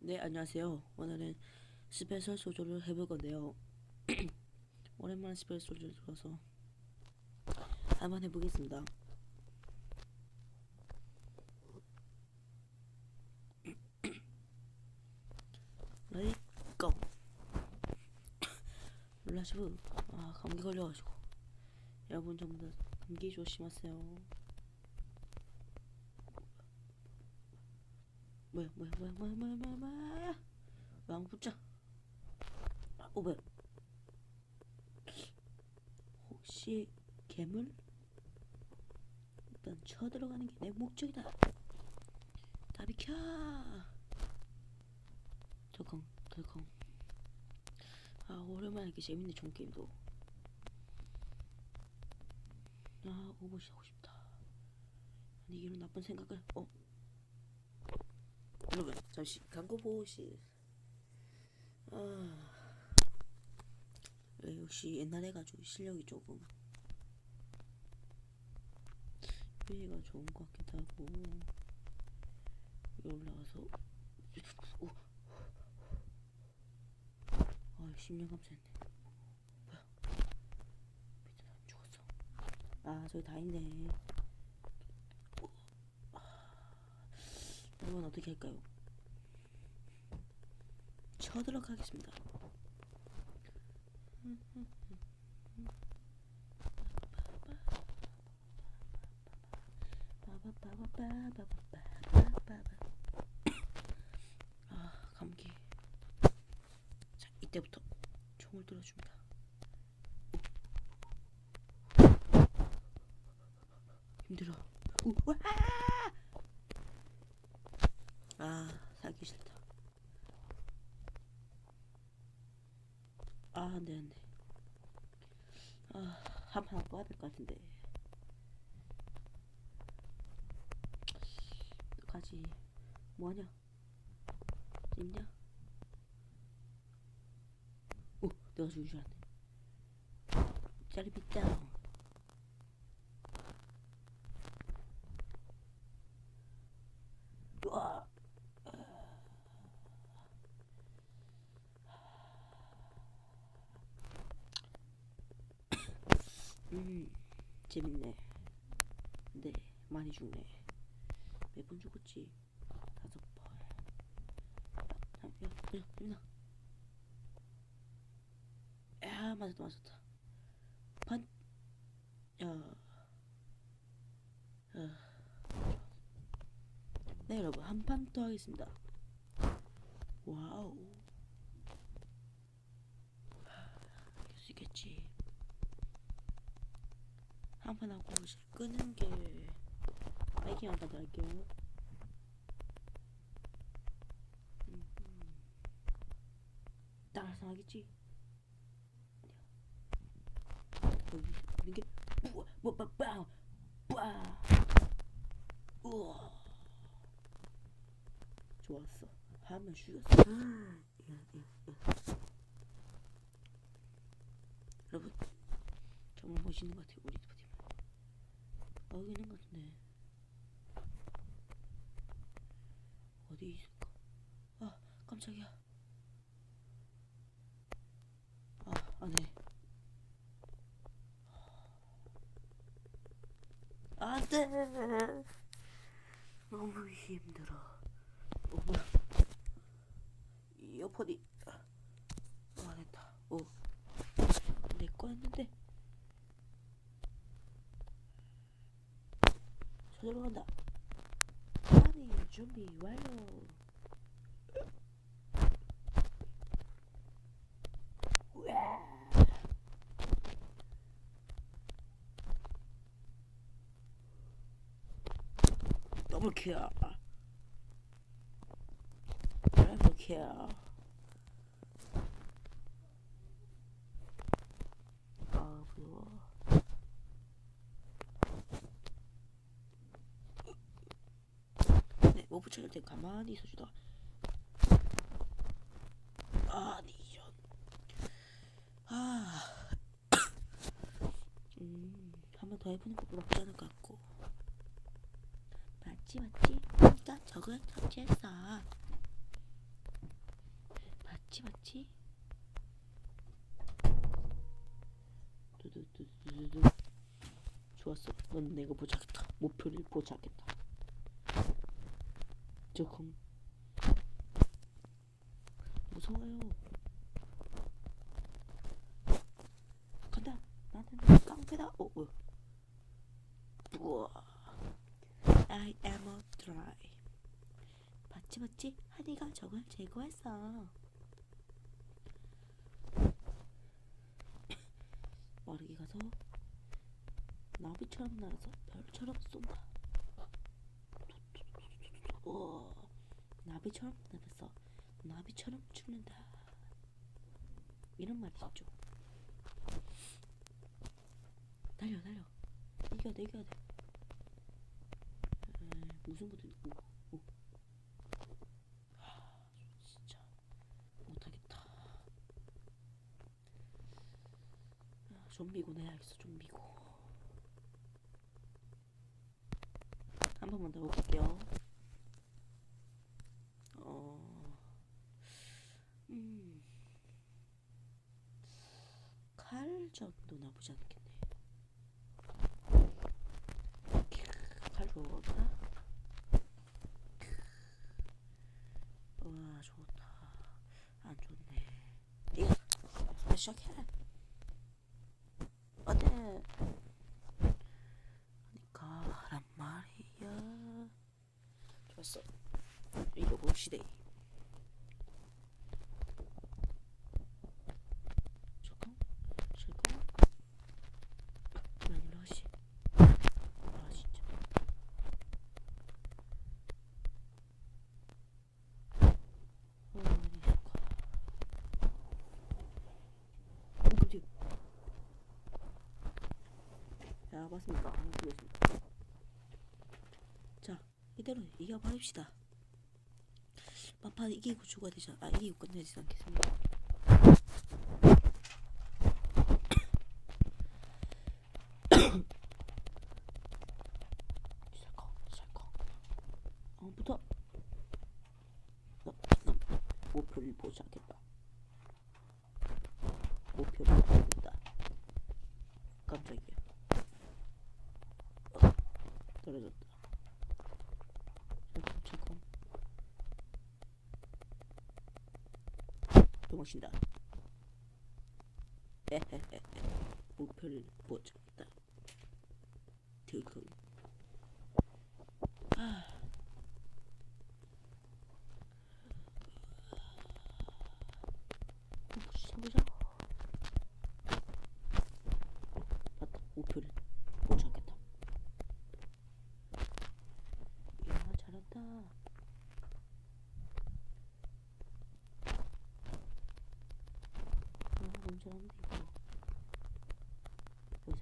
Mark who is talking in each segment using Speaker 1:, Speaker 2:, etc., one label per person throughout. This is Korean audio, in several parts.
Speaker 1: 네, 안녕하세요. 오늘은 스페셜솔저를 해볼 건데요. 오랜만에 스페셜솔저를 들어서 한번 해보겠습니다. 레디 고! 룰라시브. 감기 걸려가지고 여러분 전부 다 감기 조심하세요. 뭐야 왜안 붙자. 뭐야, 혹시 괴물? 일단 쳐들어가는 게 내 목적이다. 다 비켜. 덜컹. 오랜만에 이렇게 재밌네. 종게임도. 오버시 하고 싶다. 아니, 이런 나쁜 생각을. 여러분 잠시 광고 보시. 역시 옛날에 가지고 실력이 조금 위에가 좋은 것 같기도 하고. 위에 올라가서 10년 감사했네. 뭐야, 밑에 사람 죽었어. 저기 다 있네. 여러분 어떻게 할까요? 쳐들어가겠습니다. 감기. 자, 이때부터 총을 들어줍니다. 힘들어. 살기 싫다. 안돼. 한 판 꺼야 될 것 같은데. 가지. 뭐하냐? 있냐? 내가 죽인 줄 알았네. 짜리 빗다. 우와. 재밌네. 근데 많이 죽네. 몇 번 죽었지? 5번. 재민아. 맞았다. 반. 네, 여러분, 한 판 더 하겠습니다. 와우. 이길 수 있겠지. 한 판 하고 끄는 게 파이팅 한 판 더 할게요. 따라서 하겠지. 이런 게 우와. 좋았어. 하면 죽였어. 여러분 정말 멋있는 것 같아요. 우리 팀. 여기 있는 것 같은데 어디 있을까? 깜짝이야. 안해. 안돼. 너무 힘들어. 뭐야? 이어폰이. 됐다. 내 거였는데. 저절로 간다. 아니, 준비 완료. 더블킬. 더블킬. 부러워. 네, 못 붙여줄 때 가만히 있어주다. 아니, 이런. 한 번 더 해보는 것도 나쁘지 않을 것 같고. 맞지? 그러니까 적을 섭취했어. 맞지? 두두두두두. 좋았어. 넌 내가 보자겠다. 목표를 보자겠다. 조금 무서워요. 간다. 나는 깡패다. 우와. I am a dry. 맞지? 하니가 적을 제거했어. 빠르게 가서 나비처럼 날아서 별처럼 쏜다. 우와. 나비처럼 날아서 나비처럼 죽는다. 이런 말이 있죠. 달려. 이겨야 돼. 무슨 부대? 진짜 못하겠다. 좀비고 내야겠어. 좀비고. 한 번만 더 해볼게요. 칼 정도 나쁘지 않겠네. 칼 좋다. 와, 좋다. 안 좋네. 이거 시작해. 어때? 가란 말이야. 좋았어. 읽어봅시다. 잠깐. 왜안 올라가지? 아, 진짜. 어디? 야, 맞습니까? 한번 보겠습니다. 자, 이대로 이겨버립시다. 막판 이기고 죽어야 되지 이기고 끝내지 않겠습니까? 살컥. 붙어. 목표를 보자겠다. 목표를 보자. 깜짝이야. 떨어졌다. 살컥. 도망친다. 목표를 보자겠다. 들컹. 보자. 맞다. 목표를 보자겠다. 이야, 잘한다. 너무 잘하는데 이거.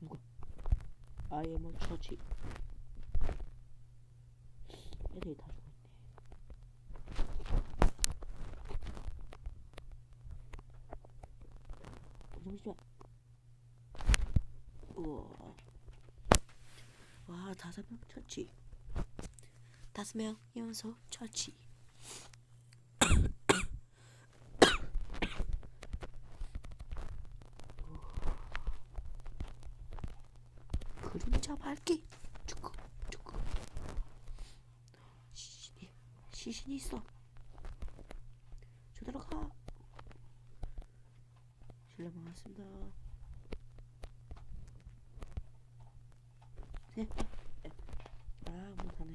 Speaker 1: 우가. I am a church. 애들이 다 죽어있네. 우와. 와, 5명 처치. 5명 연속 처치. 그림자 밝기. 쭉. 시신이 있어. 저대로 가. 실례 많았습니다. 네. 못하네.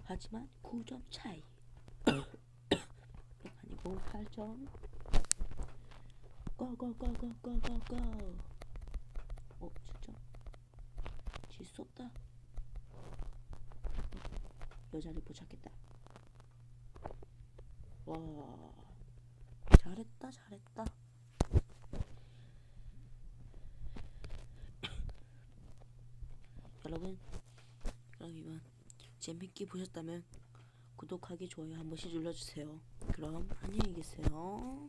Speaker 1: 하지만 9점 차이. 아니고 8점. 고. 7점. 질 수 없다. 여자를 보자겠다. 와, 잘했다. 여러분, 그럼 이만 재밌게 보셨다면 구독하기, 좋아요 한 번씩 눌러주세요. 그럼 안녕히 계세요.